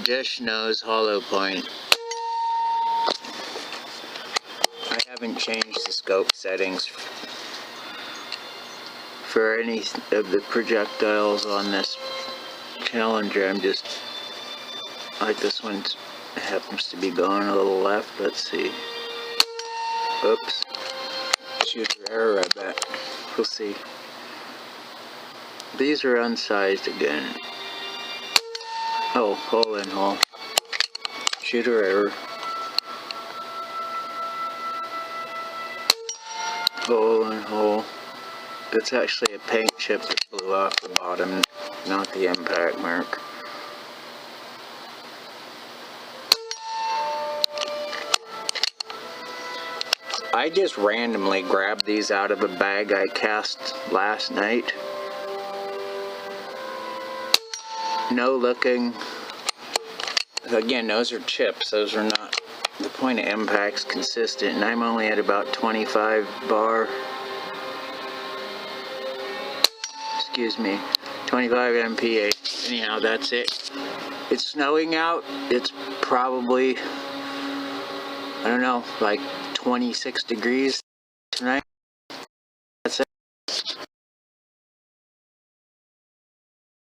dish nose hollow point. I haven't changed the scope settings for any of the projectiles on this Challenger. I'm just, like this one happens to be going a little left. Let's see. Oops. Shooter error, I bet. We'll see. These are unsized again. Oh, hole in hole. Shooter error. Hole in hole. It's actually a paint chip that blew off the bottom, not the impact mark. I just randomly grabbed these out of a bag I cast last night. No looking. Again, those are chips. Those are not. The point of impact's consistent, and I'm only at about 25 bar. Excuse me, 25 MPa. Anyhow, that's it. It's snowing out. It's probably, I don't know, like 26 degrees tonight.